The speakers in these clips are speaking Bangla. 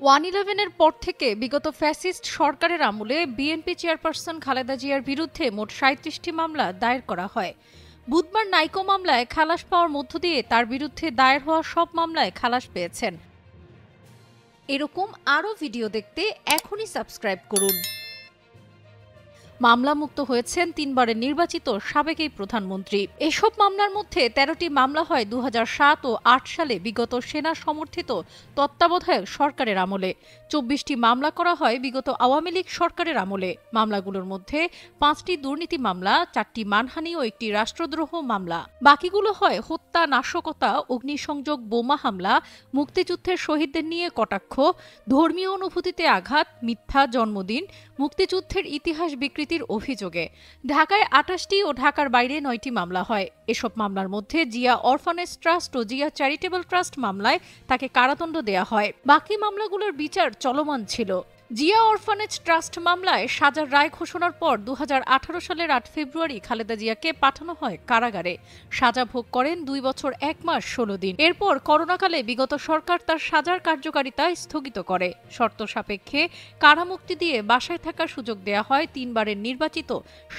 111-এর পর থেকে বিগত ফ্যাসিস্ট সরকারের আমলে বিএনপি চেয়ারপারসন খালেদা জিয়ার বিরুদ্ধে মোট ৩৭টি মামলা দায়ের করা হয়। বুধবার নাইকো মামলায় খালাস পাওয়ার মধ্য দিয়ে তার বিরুদ্ধে দায়ের হওয়া সব মামলায় খালাস পেয়েছেন। এরকম আরও ভিডিও দেখতে এখনই সাবস্ক্রাইব করুন। মামলামুক্ত হয়েছেন 3বারের নির্বাচিত সাবেক এই প্রধানমন্ত্রী। এসব মামলার মধ্যে 13টি মামলা হয় 2007 ও 8 সালে বিগত সেনা সমর্থিত তত্ত্বাবধায়ক সরকারের আমলে। 24টি মামলা করা হয় বিগত আওয়ামী লীগ সরকারের আমলে। মামলাগুলোর মধ্যে 5টি দুর্নীতি মামলা, 4টি মানহানি ও 1টি রাষ্ট্রদ্রোহ মামলা। বাকিগুলো হয় হত্যা, নাশকতা, অগ্নিসংযোগ, বোমা হামলা, মুক্তিযুদ্ধের শহীদদের নিয়ে কটাক্ষ, ধর্মীয় অনুভূতিতে আঘাত, মিথ্যা জন্মদিন, মুক্তিযুদ্ধের ইতিহাস বিকৃতির অভিযোগে। ঢাকায় 28টি ও ঢাকার বাইরে 9টি মামলা হয়। এসব মামলার মধ্যে জিয়া অরফানেজ ট্রাস্ট ও জিয়া চ্যারিটেবল ট্রাস্ট মামলায় তাকে কারাদণ্ড দেয়া হয়। বাকি মামলাগুলোর বিচার চলমান ছিল। জিয়া অরফানেজ ট্রাস্ট মামলায় সাজার রায় ঘোষণার পর 2018 সালের 8 ফেব্রুয়ারি খালেদা জিয়াকে পাঠানো হয় কারাগারে। সাজা ভোগ করেন 2 বছর 1 মাস 16 দিন। এরপর করোনাকালে বিগত সরকার তার সাজার কার্যকারিতা স্থগিত করে। শর্ত সাপেক্ষে কারামুক্তি দিয়ে বাসায় থাকার সুযোগ দেয়া হয় 3বারের নির্বাচিত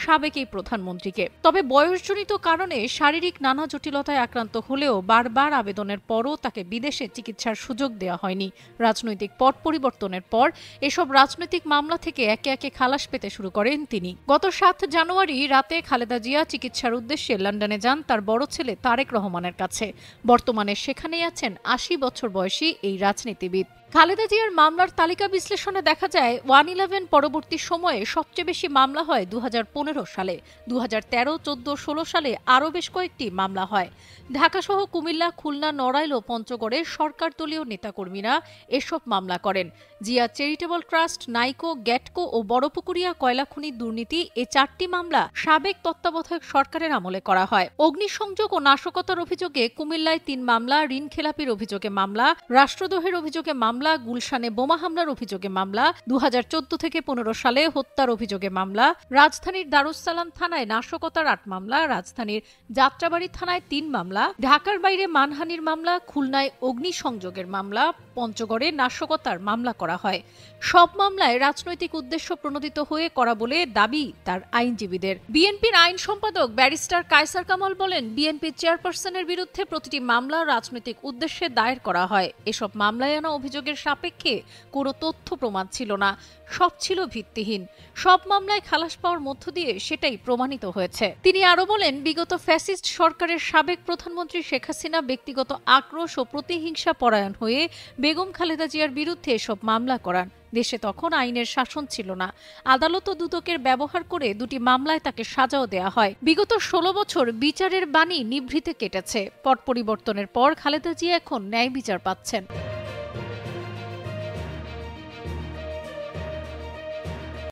সাবেক এই প্রধানমন্ত্রীকে। তবে বয়সজনিত কারণে শারীরিক নানা জটিলতায় আক্রান্ত হলেও বারবার আবেদনের পরও তাকে বিদেশে চিকিৎসার সুযোগ দেওয়া হয়নি। রাজনৈতিক পট পরিবর্তনের পর এসব রাজনৈতিক মামলা থেকে একে একে খালাস পেতে শুরু করেন তিনি। গত 7 জানুয়ারি রাতে খালেদা জিয়া চিকিৎসার উদ্দেশ্যে লন্ডনে যান তার বড় ছেলে তারেক রহমানের কাছে। বর্তমানে সেখানেই আছেন 80 বছর বয়সী এই রাজনীতিবিদ। খালেদা জিয়ার মামলার তালিকা বিশ্লেষণে দেখা যায় 111 পরবর্তী সময়ে সবচেয়ে বেশি মামলা হয় 2015 সালে। 2013, 14, 16 সালে আরও বেশ কয়েকটি মামলা হয়। ঢাকাসহ কুমিল্লা, খুলনা, নড়াইল ও পঞ্চগড়ে সরকারদলীয় নেতাকর্মীরা এসব মামলা করেন। জিয়া চ্যারিটেবল ট্রাস্ট, নাইকো, গ্যাটকো ও বড়পুকুরিয়া কয়লা খনি দুর্নীতি এই 4টি মামলা সাবেক তত্ত্বাবধায়ক সরকারের আমলে করা হয়। অগ্নিসংযোগ ও নাশকতার অভিযোগে কুমিল্লায় 3 মামলা, ঋণ খেলাপির অভিযোগে মামলা, রাষ্ট্রদ্রোহের অভিযোগে মামলা, গুলশানে বোমা হামলার অভিযোগে মামলা, 2014 থেকে 15 সালে হত্যার অভিযোগে মামলা, রাজধানীর দারুস-সালাম থানায় নাশকতার 8 মামলা, রাজধানীর যাত্রাবাড়ী থানায় 3 মামলা, ঢাকার বাইরে মানহানির মামলা, খুলনায় অগ্নিসংযোগের মামলা, পঞ্চগড়ে নাশকতার মামলা করা হয়। সব মামলায় রাজনৈতিক উদ্দেশ্য প্রণোদিত হয়ে করা বলে দাবি তার আইনজীবীদের। বিএনপির আইন সম্পাদক ব্যারিস্টার কায়সার কামাল বলেন, বিএনপি চেয়ারপারসনের বিরুদ্ধে প্রতিটি মামলা রাজনৈতিক উদ্দেশ্যে দায়ের করা হয়। এসব মামলায় আনা অভিযোগের সাপেক্ষে কোনো তথ্য প্রমাণ ছিল না, সব ছিল ভিত্তিহীন। সব মামলায় খালাস পাওয়ার মধ্য দিয়ে সেটাই প্রমাণিত হয়েছে। তিনি আরো বলেন, বিগত ফ্যাসিস্ট সরকারের সাবেক প্রধানমন্ত্রী শেখ হাসিনা ব্যক্তিগত আক্রোশ ও প্রতিহিংসা পরায়ণ হয়ে বেগম খালেদা জিয়ার বিরুদ্ধে এসব মামলা করান। দেশে তখন আইনের শাসন ছিল না। আদালত ও দুদকের ব্যবহার করে 2টি মামলায় তাকে সাজাও দেয়া হয়। বিগত 16 বছর বিচারের বাণী নিভৃতে কেটেছে। পট পরিবর্তনের পর খালেদা জিয়া এখন ন্যায় বিচার পাচ্ছেন।